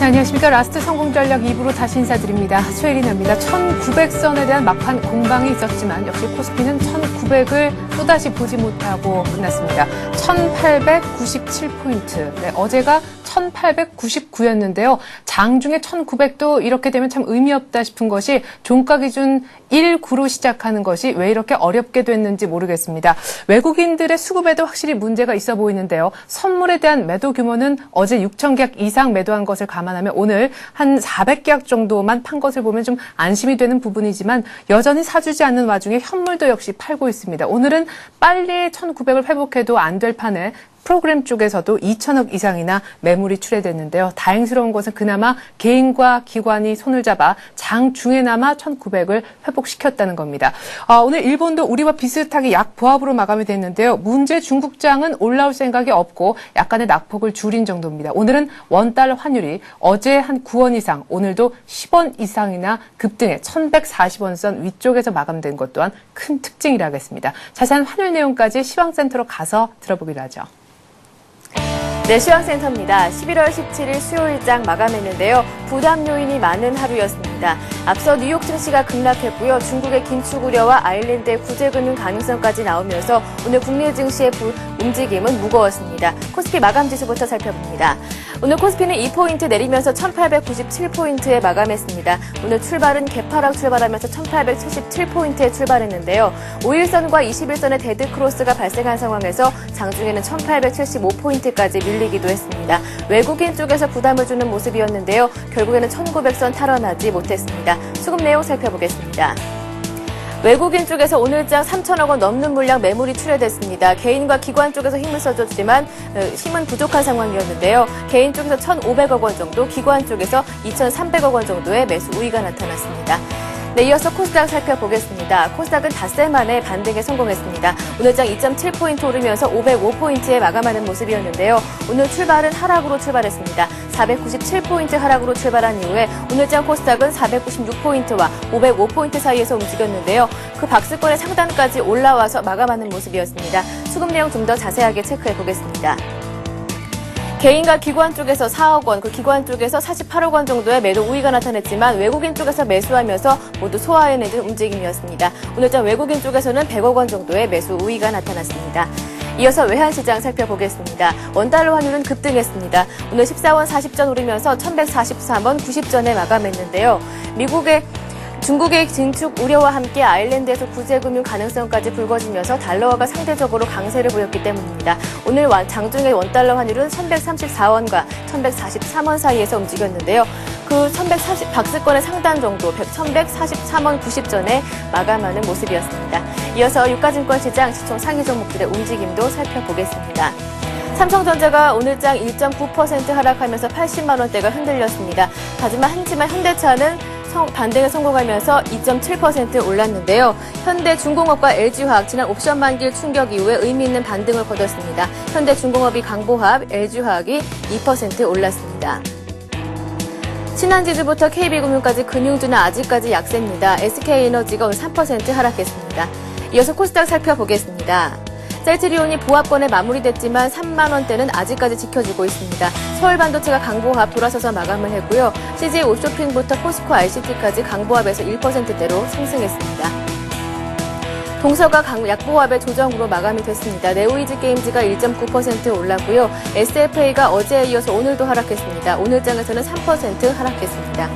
네, 안녕하십니까. 라스트 성공전략 2부로 다시 인사드립니다. 최혜린입니다. 1900선에 대한 막판 공방이 있었지만 역시 코스피는 1900을 또다시 보지 못하고 끝났습니다. 1897포인트. 네, 어제가 1899였는데요. 장중에 1900도 이렇게 되면 참 의미 없다 싶은 것이 종가 기준 19로 시작하는 것이 왜 이렇게 어렵게 됐는지 모르겠습니다. 외국인들의 수급에도 확실히 문제가 있어 보이는데요. 선물에 대한 매도 규모는 어제 6,000계약 이상 매도한 것을 감안하면 오늘 한 400계약 정도만 판 것을 보면 좀 안심이 되는 부분이지만 여전히 사주지 않는 와중에 현물도 역시 팔고 있습니다. 오늘은 빨리 1900을 회복해도 안 될 판에 프로그램 쪽에서도 2천억 이상이나 매물이 출회됐는데요. 다행스러운 것은 그나마 개인과 기관이 손을 잡아 장중에나마 1900을 회복시켰다는 겁니다. 오늘 일본도 우리와 비슷하게 약보합으로 마감이 됐는데요. 문제 중국장은 올라올 생각이 없고 약간의 낙폭을 줄인 정도입니다. 오늘은 원달러 환율이 어제 한 9원 이상, 오늘도 10원 이상이나 급등해 1140원 선 위쪽에서 마감된 것 또한 큰 특징이라 하겠습니다. 자세한 환율 내용까지 시황센터로 가서 들어보기로 하죠. 네, 시황센터입니다. 11월 17일 수요일장 마감했는데요. 부담 요인이 많은 하루였습니다. 앞서 뉴욕 증시가 급락했고요. 중국의 긴축 우려와 아일랜드의 구제 금융 가능성까지 나오면서 오늘 국내 증시의 움직임은 무거웠습니다. 코스피 마감 지수부터 살펴봅니다. 오늘 코스피는 2포인트 내리면서 1897포인트에 마감했습니다. 오늘 출발은 개파락 출발하면서 1877포인트에 출발했는데요. 5일선과 21선의 데드크로스가 발생한 상황에서 장중에는 1875포인트까지 밀리기도 했습니다. 외국인 쪽에서 부담을 주는 모습이었는데요. 결국에는 1900선 탈환하지 못했습니다. 수급 내용 살펴보겠습니다. 외국인 쪽에서 오늘장 3천억 원 넘는 물량 매물이 출회됐습니다. 개인과 기관 쪽에서 힘을 써줬지만 힘은 부족한 상황이었는데요. 개인 쪽에서 1,500억 원 정도, 기관 쪽에서 2,300억 원 정도의 매수 우위가 나타났습니다. 네, 이어서 코스닥 살펴보겠습니다. 코스닥은 닷새 만에 반등에 성공했습니다. 오늘장 2.7포인트 오르면서 505포인트에 마감하는 모습이었는데요. 오늘 출발은 하락으로 출발했습니다. 497포인트 하락으로 출발한 이후에 오늘장 코스닥은 496포인트와 505포인트 사이에서 움직였는데요. 그 박스권의 상단까지 올라와서 마감하는 모습이었습니다. 수급 내용 좀 더 자세하게 체크해 보겠습니다. 개인과 기관 쪽에서 4억 원, 그 기관 쪽에서 48억 원 정도의 매도 우위가 나타났지만 외국인 쪽에서 매수하면서 모두 소화해내는 움직임이었습니다. 오늘장 외국인 쪽에서는 100억 원 정도의 매수 우위가 나타났습니다. 이어서 외환시장 살펴보겠습니다. 원달러 환율은 급등했습니다. 오늘 14원 40전 오르면서 1143원 90전에 마감했는데요. 중국의 진축 우려와 함께 아일랜드에서 구제금융 가능성까지 불거지면서 달러화가 상대적으로 강세를 보였기 때문입니다. 오늘 장중의 원달러 환율은 1134원과 1143원 사이에서 움직였는데요. 그 박스권의 상단 정도 1143원 90전에 마감하는 모습이었습니다. 이어서 유가증권 시장 시총 상위 종목들의 움직임도 살펴보겠습니다. 삼성전자가 오늘장 1.9% 하락하면서 80만 원대가 흔들렸습니다. 하지만 현대차는 반등에 성공하면서 2.7% 올랐는데요. 현대중공업과 LG화학 지난 옵션 만기일 충격 이후에 의미 있는 반등을 거뒀습니다. 현대중공업이 강보합, LG화학이 2% 올랐습니다. 신한지주부터 KB금융까지 금융주는 아직까지 약세입니다. SK에너지가 오늘 3% 하락했습니다. 이어서 코스닥 살펴보겠습니다. 셀트리온이 보합권에 마무리됐지만 3만 원대는 아직까지 지켜주고 있습니다. 서울반도체가 강보합 돌아서서 마감을 했고요. CJ 옵쇼핑부터 포스코 RCT까지 강보합에서 1%대로 상승했습니다. 동서가 약보합의 조정으로 마감이 됐습니다. 네오이즈게임즈가 1.9% 올랐고요. SFA가 어제에 이어서 오늘도 하락했습니다. 오늘장에서는 3% 하락했습니다.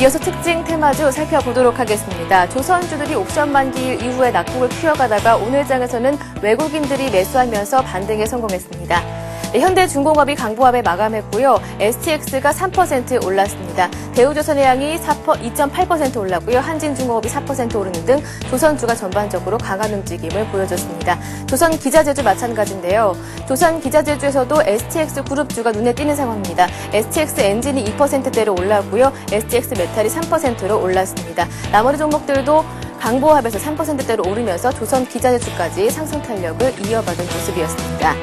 이어서 특징 테마주 살펴보도록 하겠습니다. 조선주들이 옵션 만기일 이후에 낙폭을 키워가다가 오늘장에서는 외국인들이 매수하면서 반등에 성공했습니다. 네, 현대중공업이 강보합에 마감했고요. STX가 3% 올랐습니다. 대우조선해양이 2.8% 올랐고요. 한진중공업이 4% 오르는 등 조선주가 전반적으로 강한 움직임을 보여줬습니다. 조선기자재주 마찬가지인데요. 조선기자재주에서도 STX 그룹주가 눈에 띄는 상황입니다. STX 엔진이 2%대로 올랐고요. STX 메탈이 3%로 올랐습니다. 나머지 종목들도 강보합에서 3%대로 오르면서 조선기자재주까지 상승 탄력을 이어받은 모습이었습니다.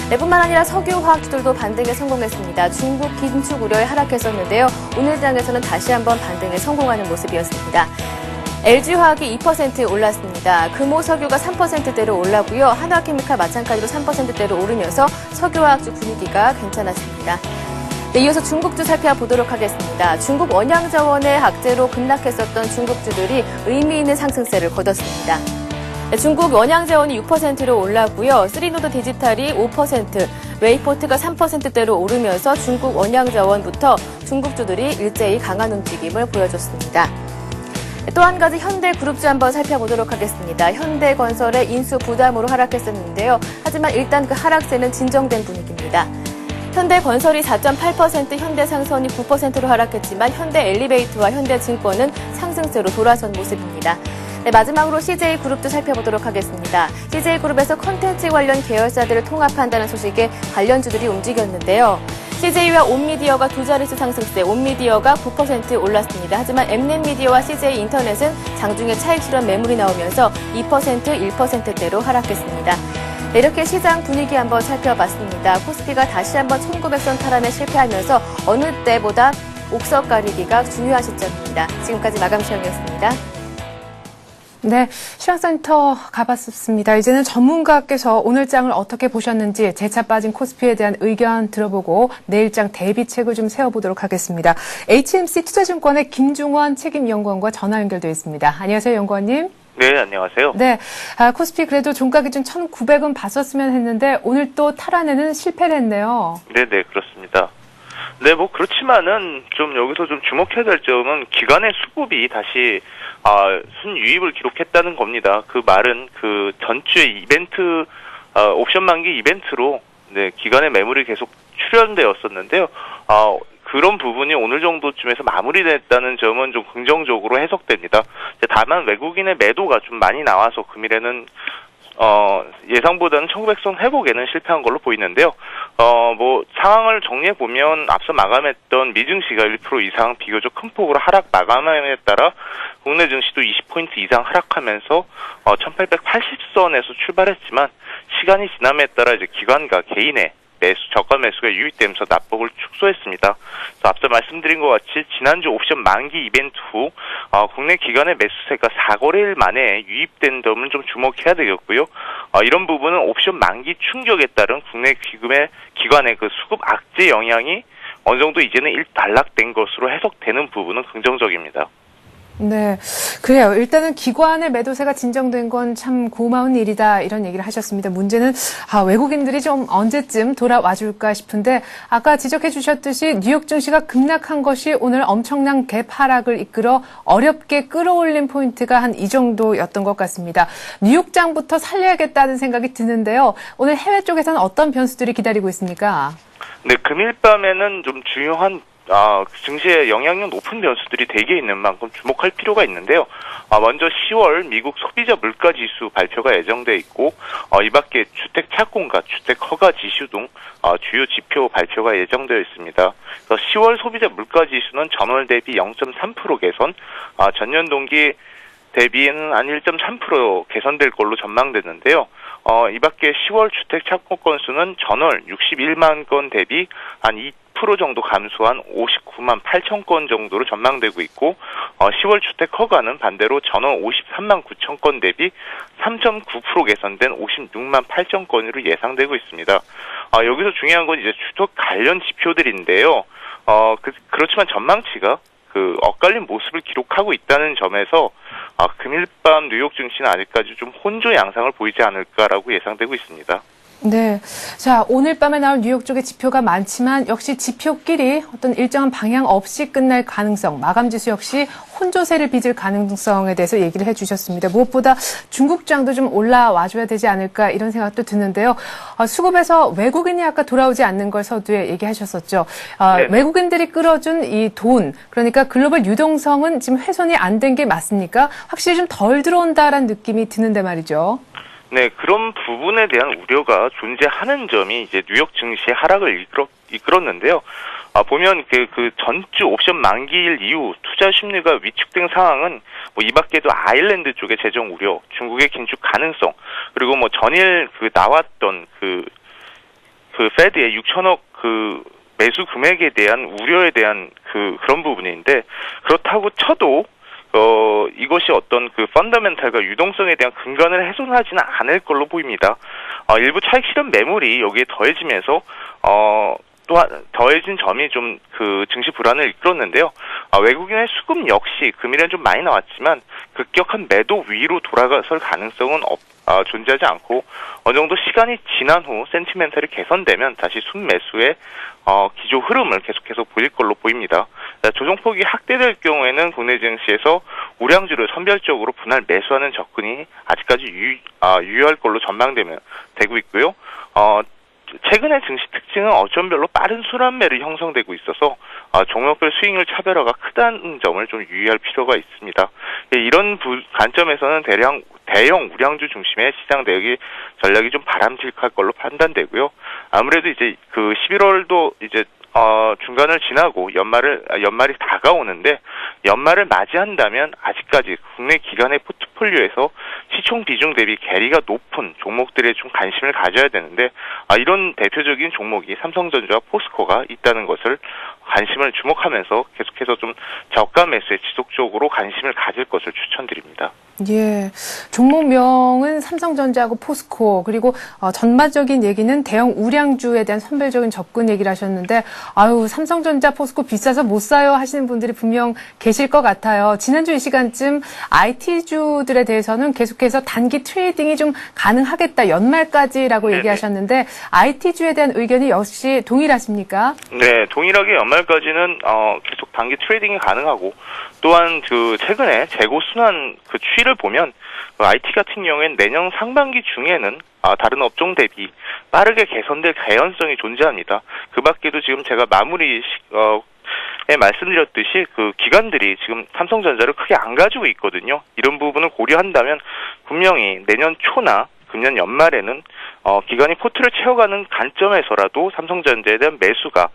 네, 뿐만 아니라 석유화학주들도 반등에 성공했습니다. 중국 긴축 우려에 하락했었는데요. 오늘 장에서는 다시 한번 반등에 성공하는 모습이었습니다. LG화학이 2% 올랐습니다. 금호석유가 3%대로 올랐고요. 한화케미칼 마찬가지로 3%대로 오르면서 석유화학주 분위기가 괜찮았습니다. 네, 이어서 중국주 살펴보도록 하겠습니다. 중국 원양자원의 악재로 급락했었던 중국주들이 의미 있는 상승세를 거뒀습니다. 네, 중국 원양자원이 6%로 올랐고요. 쓰리노드 디지털이 5%, 웨이포트가 3%대로 오르면서 중국 원양자원부터 중국주들이 일제히 강한 움직임을 보여줬습니다. 또 한 가지 현대그룹주 한번 살펴보도록 하겠습니다. 현대건설의 인수 부담으로 하락했었는데요. 하지만 일단 그 하락세는 진정된 분위기입니다. 현대건설이 4.8%, 현대상선이 9%로 하락했지만 현대엘리베이터와 현대증권은 상승세로 돌아선 모습입니다. 네, 마지막으로 CJ그룹도 살펴보도록 하겠습니다. CJ그룹에서 콘텐츠 관련 계열사들을 통합한다는 소식에 관련주들이 움직였는데요. CJ와 온미디어가 두 자릿수 상승세, 온미디어가 9% 올랐습니다. 하지만 엠넷미디어와 CJ인터넷은 장중에 차익 실현 매물이 나오면서 2%, 1%대로 하락했습니다. 네, 이렇게 시장 분위기 한번 살펴봤습니다. 코스피가 다시 한번 1900선 탈환에 실패하면서 어느 때보다 옥석 가리기가 중요한 시점입니다. 지금까지 마감 시험이었습니다. 네, 시황센터 가봤습니다. 이제는 전문가께서 오늘장을 어떻게 보셨는지 재차 빠진 코스피에 대한 의견 들어보고 내일장 대비책을 좀 세워보도록 하겠습니다. HMC 투자증권의 김중원 책임연구원과 전화 연결되어 있습니다. 안녕하세요, 연구원님. 네, 안녕하세요. 네, 코스피 그래도 종가 기준 1,900원 봤었으면 했는데 오늘 또 탈환에는 실패를 했네요. 네, 그렇습니다. 네, 뭐 그렇지만은 좀 여기서 좀 주목해야 될 점은 기관의 수급이 다시 순유입을 기록했다는 겁니다. 그 말은 그 전주의 이벤트 옵션 만기 이벤트로 네, 기관의 매물이 계속 출현되었었는데요. 그런 부분이 오늘 정도쯤에서 마무리됐다는 점은 좀 긍정적으로 해석됩니다. 다만 외국인의 매도가 좀 많이 나와서 금일에는 예상보다는 1900선 회복에는 실패한 걸로 보이는데요. 뭐 상황을 정리해 보면 앞서 마감했던 미증시가 1% 이상 비교적 큰 폭으로 하락 마감함에 따라 국내 증시도 20포인트 이상 하락하면서 1880선에서 출발했지만 시간이 지남에 따라 이제 기관과 개인의 저가 매수가 유입되면서 낙폭을 축소했습니다. 그래서 앞서 말씀드린 것 같이 지난주 옵션 만기 이벤트 후 국내 기관의 매수세가 4거래일 만에 유입된 점을 좀 주목해야 되겠고요. 이런 부분은 옵션 만기 충격에 따른 국내 기관의 그 수급 악재 영향이 어느 정도 이제는 단락된 것으로 해석되는 부분은 긍정적입니다. 네, 그래요. 일단은 기관의 매도세가 진정된 건 참 고마운 일이다 이런 얘기를 하셨습니다. 문제는 외국인들이 좀 언제쯤 돌아와 줄까 싶은데 아까 지적해 주셨듯이 뉴욕 증시가 급락한 것이 오늘 엄청난 갭 하락을 이끌어 어렵게 끌어올린 포인트가 한 이 정도였던 것 같습니다. 뉴욕장부터 살려야겠다는 생각이 드는데요. 오늘 해외 쪽에서는 어떤 변수들이 기다리고 있습니까? 네, 금일 밤에는 좀 중요한 증시에 영향력 높은 변수들이 대개 있는 만큼 주목할 필요가 있는데요. 먼저 10월 미국 소비자 물가 지수 발표가 예정돼 있고, 이 밖에 주택 착공가, 주택 허가 지수 등 주요 지표 발표가 예정되어 있습니다. 그래서 10월 소비자 물가 지수는 전월 대비 0.3% 개선, 전년 동기 대비는 한 1.3% 개선될 걸로 전망되는데요. 이 밖에 10월 주택 착공 건수는 전월 61만 건 대비 한 2% 정도 감소한 59만 8천 건 정도로 전망되고 있고, 10월 주택 허가는 반대로 전월 53만 9천 건 대비 3.9% 개선된 56만 8천 건으로 예상되고 있습니다. 여기서 중요한 건 이제 주택 관련 지표들인데요. 그렇지만 전망치가 엇갈린 모습을 기록하고 있다는 점에서 금일 밤 뉴욕 증시는 아직까지 좀 혼조 양상을 보이지 않을까라고 예상되고 있습니다. 네. 자, 오늘 밤에 나올 뉴욕 쪽의 지표가 많지만 역시 지표끼리 어떤 일정한 방향 없이 끝날 가능성, 마감 지수 역시 혼조세를 빚을 가능성에 대해서 얘기를 해 주셨습니다. 무엇보다 중국장도 좀 올라와줘야 되지 않을까 이런 생각도 드는데요. 수급에서 외국인이 아까 돌아오지 않는 걸 서두에 얘기하셨었죠. 네. 외국인들이 끌어준 이 돈, 그러니까 글로벌 유동성은 지금 훼손이 안 된 게 맞습니까? 확실히 좀 덜 들어온다라는 느낌이 드는데 말이죠. 네, 그런 부분에 대한 우려가 존재하는 점이 이제 뉴욕 증시의 하락을 이끌었는데요. 보면 그 전주 옵션 만기일 이후 투자 심리가 위축된 상황은 뭐 이 밖에도 아일랜드 쪽의 재정 우려, 중국의 긴축 가능성, 그리고 뭐 전일 나왔던 그 페드의 6천억 매수 금액에 대한 우려에 대한 그런 부분인데, 그렇다고 쳐도 이것이 어떤 펀더멘탈과 유동성에 대한 근간을 훼손하지는 않을 걸로 보입니다. 일부 차익 실현 매물이 여기에 더해지면서 또한 더해진 점이 좀 그 증시 불안을 이끌었는데요. 외국인의 수급 역시 금일엔 좀 많이 나왔지만 급격한 매도 위로 돌아설 가능성은 존재하지 않고 어느 정도 시간이 지난 후 센티멘탈이 개선되면 다시 순매수의 기조 흐름을 계속해서 보일 걸로 보입니다. 조정폭이 확대될 경우에는 국내 증시에서 우량주를 선별적으로 분할 매수하는 접근이 아직까지 유효할 걸로 전망되고 있고요. 최근의 증시 특징은 어점별로 빠른 순환매를 형성되고 있어서 종목별 수익률 차별화가 크다는 점을 좀 유의할 필요가 있습니다. 이런 관점에서는 대형 우량주 중심의 시장 대응이 전략이 좀 바람직할 걸로 판단되고요. 아무래도 이제 그 11월도 이제 중간을 지나고 연말이 다가오는데 연말을 맞이한다면 아직까지 국내 기관의 포트폴리오에서 시총 비중 대비 괴리가 높은 종목들에 좀 관심을 가져야 되는데 이런 대표적인 종목이 삼성전자와 포스코가 있다는 것을 관심을 주목하면서 계속해서 좀 저가 매수에 지속적으로 관심을 가질 것을 추천드립니다. 예, 종목명은 삼성전자하고 포스코 그리고 전반적인 얘기는 대형 우량주에 대한 선별적인 접근 얘기를 하셨는데 삼성전자, 포스코 비싸서 못 사요 하시는 분들이 분명 계실 것 같아요. 지난주 이 시간쯤 IT주들에 대해서는 계속해서 단기 트레이딩이 좀 가능하겠다 연말까지라고 얘기하셨는데 IT주에 대한 의견이 역시 동일하십니까? 네, 동일하게 연말까지는 계속 단기 트레이딩이 가능하고 또한 그 최근에 재고 순환 그 추이를 보면 IT 같은 경우에는 내년 상반기 중에는 다른 업종 대비 빠르게 개선될 개연성이 존재합니다. 그 밖에도 지금 제가 마무리에 말씀드렸듯이 그 기관들이 지금 삼성전자를 크게 안 가지고 있거든요. 이런 부분을 고려한다면 분명히 내년 초나 금년 연말에는 기관이 포트를 채워가는 관점에서라도 삼성전자에 대한 매수가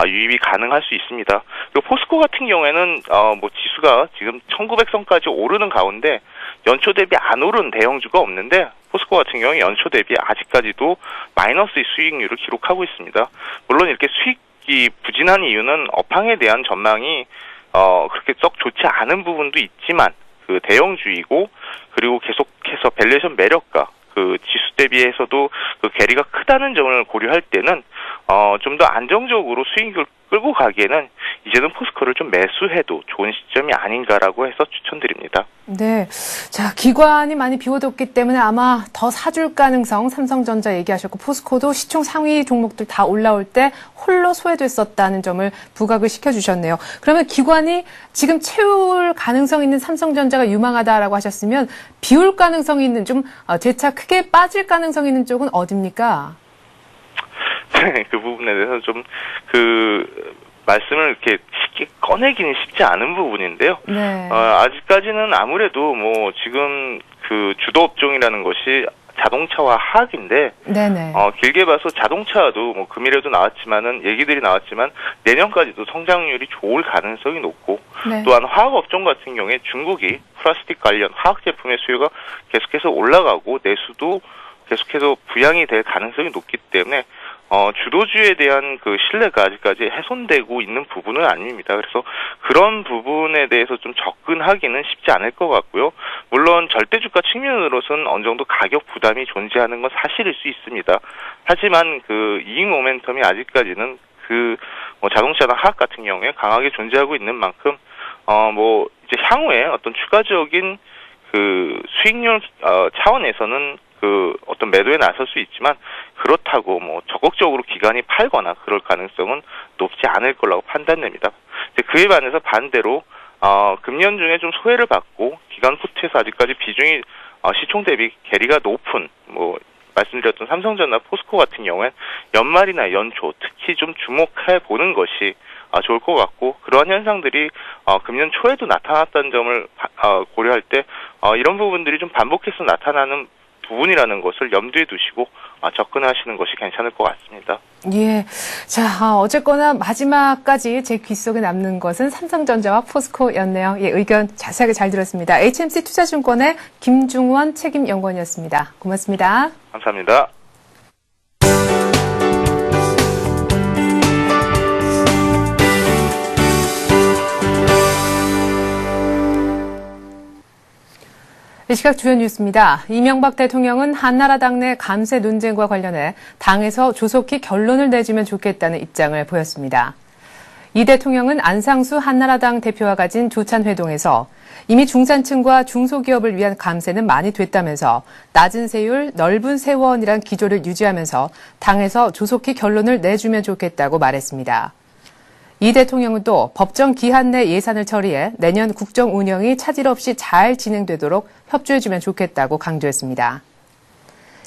유입이 가능할 수 있습니다. 그리고 포스코 같은 경우에는 지수가 지금 1900선까지 오르는 가운데 연초 대비 안 오른 대형주가 없는데 포스코 같은 경우에 연초 대비 아직까지도 마이너스의 수익률을 기록하고 있습니다. 물론 이렇게 수익이 부진한 이유는 업황에 대한 전망이 그렇게 썩 좋지 않은 부분도 있지만 그 대형주이고 그리고 계속해서 밸류에이션 매력과 그 지수 대비해서도 그 괴리가 크다는 점을 고려할 때는 좀 더 안정적으로 수익을 끌고 가기에는 이제는 포스코를 좀 매수해도 좋은 시점이 아닌가라고 해서 추천드립니다. 네. 자, 기관이 많이 비워뒀기 때문에 아마 더 사줄 가능성 삼성전자 얘기하셨고 포스코도 시총 상위 종목들 다 올라올 때 홀로 소외됐었다는 점을 부각을 시켜주셨네요. 그러면 기관이 지금 채울 가능성 있는 삼성전자가 유망하다라고 하셨으면 비울 가능성이 있는 좀 재차 크게 빠질 가능성이 있는 쪽은 어디입니까? 네, 그 부분에 대해서 좀 말씀을 이렇게 쉽게 꺼내기는 쉽지 않은 부분인데요. 네. 아직까지는 아무래도 지금 그 주도 업종이라는 것이 자동차와 화학인데, 네네. 길게 봐서 자동차도 금일에도 얘기들이 나왔지만 내년까지도 성장률이 좋을 가능성이 높고, 네. 또한 화학 업종 같은 경우에 중국이 플라스틱 관련 화학 제품의 수요가 계속해서 올라가고 내수도 계속해서 부양이 될 가능성이 높기 때문에 주도주에 대한 그 신뢰가 아직까지 훼손되고 있는 부분은 아닙니다. 그래서 그런 부분에 대해서 좀 접근하기는 쉽지 않을 것 같고요. 물론 절대주가 측면으로서는 어느 정도 가격 부담이 존재하는 건 사실일 수 있습니다. 하지만 그 이익 모멘텀이 아직까지는 자동차나 화학 같은 경우에 강하게 존재하고 있는 만큼 이제 향후에 어떤 추가적인 그 수익률 차원에서는 어떤 매도에 나설 수 있지만 그렇다고 적극적으로 기관이 팔거나 그럴 가능성은 높지 않을 거라고 판단됩니다. 그에 반해서 반대로 금년 중에 좀 소외를 받고 기관 포트에서 아직까지 비중이 시총 대비 괴리가 높은 말씀드렸던 삼성전자, 포스코 같은 경우엔 연말이나 연초 특히 좀 주목해 보는 것이 좋을 것 같고 그러한 현상들이 금년 초에도 나타났다는 점을 고려할 때 이런 부분들이 좀 반복해서 나타나는 부분이라는 것을 염두에 두시고 접근하시는 것이 괜찮을 것 같습니다. 예. 자, 어쨌거나 마지막까지 제 귓속에 남는 것은 삼성전자와 포스코였네요. 예, 의견 자세하게 잘 들었습니다. HMC 투자증권의 김중원 책임연구원이었습니다. 고맙습니다. 감사합니다. 이 시각 주요 뉴스입니다. 이명박 대통령은 한나라당 내 감세 논쟁과 관련해 당에서 조속히 결론을 내주면 좋겠다는 입장을 보였습니다. 이 대통령은 안상수 한나라당 대표와 가진 조찬회동에서 이미 중산층과 중소기업을 위한 감세는 많이 됐다면서 낮은 세율, 넓은 세원이란 기조를 유지하면서 당에서 조속히 결론을 내주면 좋겠다고 말했습니다. 이 대통령은 또 법정 기한 내 예산을 처리해 내년 국정 운영이 차질 없이 잘 진행되도록 협조해주면 좋겠다고 강조했습니다.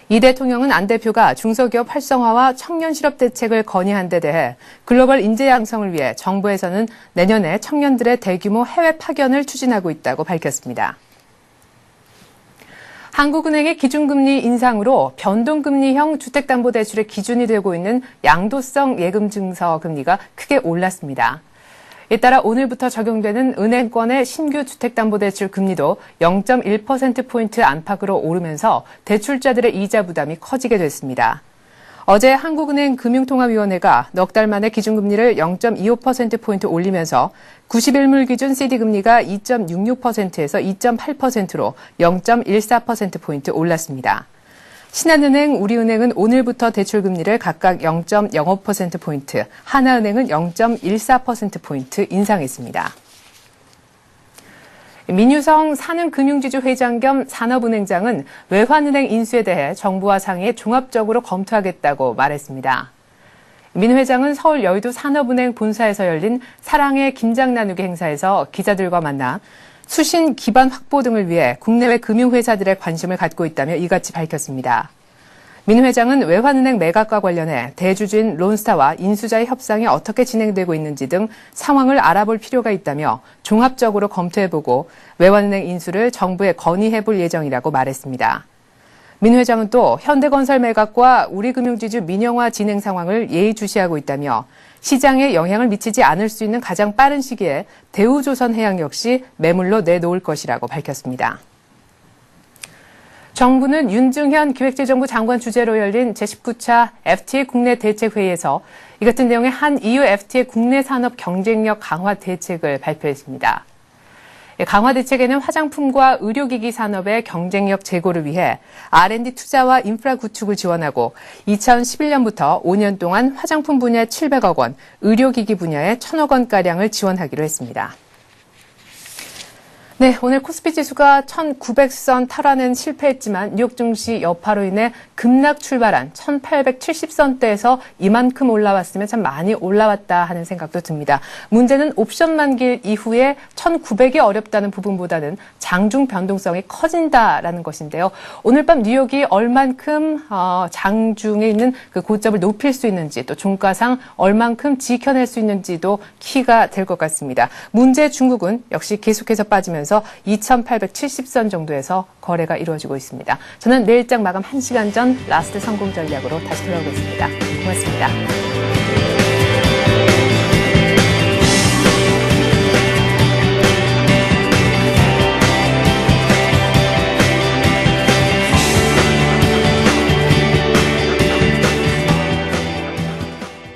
이 대통령은 안 대표가 중소기업 활성화와 청년 실업 대책을 건의한 데 대해 글로벌 인재 양성을 위해 정부에서는 내년에 청년들의 대규모 해외 파견을 추진하고 있다고 밝혔습니다. 한국은행의 기준금리 인상으로 변동금리형 주택담보대출의 기준이 되고 있는 양도성 예금증서 금리가 크게 올랐습니다. 이에 따라 오늘부터 적용되는 은행권의 신규 주택담보대출 금리도 0.1%포인트 안팎으로 오르면서 대출자들의 이자 부담이 커지게 됐습니다. 어제 한국은행 금융통화위원회가 넉 달 만에 기준금리를 0.25%포인트 올리면서 90일물 기준 CD금리가 2.66%에서 2.8%로 0.14%포인트 올랐습니다. 신한은행, 우리은행은 오늘부터 대출금리를 각각 0.05%포인트, 하나은행은 0.14%포인트 인상했습니다. 민유성 산흥금융지주 회장 겸 산업은행장은 외환은행 인수에 대해 정부와 상의해 종합적으로 검토하겠다고 말했습니다. 민 회장은 서울 여의도 산업은행 본사에서 열린 사랑의 김장 나누기 행사에서 기자들과 만나 수신 기반 확보 등을 위해 국내외 금융회사들의 관심을 갖고 있다며 이같이 밝혔습니다. 민 회장은 외환은행 매각과 관련해 대주주인 론스타와 인수자의 협상이 어떻게 진행되고 있는지 등 상황을 알아볼 필요가 있다며 종합적으로 검토해보고 외환은행 인수를 정부에 건의해볼 예정이라고 말했습니다. 민 회장은 또 현대건설 매각과 우리금융지주 민영화 진행 상황을 예의주시하고 있다며 시장에 영향을 미치지 않을 수 있는 가장 빠른 시기에 대우조선해양 역시 매물로 내놓을 것이라고 밝혔습니다. 정부는 윤중현 기획재정부 장관 주재로 열린 제19차 FTA 국내 대책회의에서 이 같은 내용의 한 EU FTA 국내 산업 경쟁력 강화 대책을 발표했습니다. 강화 대책에는 화장품과 의료기기 산업의 경쟁력 제고를 위해 R&D 투자와 인프라 구축을 지원하고 2011년부터 5년 동안 화장품 분야에 700억 원, 의료기기 분야에 1,000억 원가량을 지원하기로 했습니다. 네, 오늘 코스피 지수가 1900선 탈환은 실패했지만 뉴욕 증시 여파로 인해 급락 출발한 1870선대에서 이만큼 올라왔으면 참 많이 올라왔다 하는 생각도 듭니다. 문제는 옵션 만기 이후에 1900이 어렵다는 부분보다는 장중 변동성이 커진다라는 것인데요. 오늘 밤 뉴욕이 얼만큼 장중에 있는 그 고점을 높일 수 있는지 또 종가상 얼만큼 지켜낼 수 있는지도 키가 될 것 같습니다. 문제 중국은 역시 계속해서 빠지면서 2870선 정도에서 거래가 이루어지고 있습니다. 저는 내일장 마감 1시간 전 라스트 성공 전략으로 다시 돌아오겠습니다. 고맙습니다.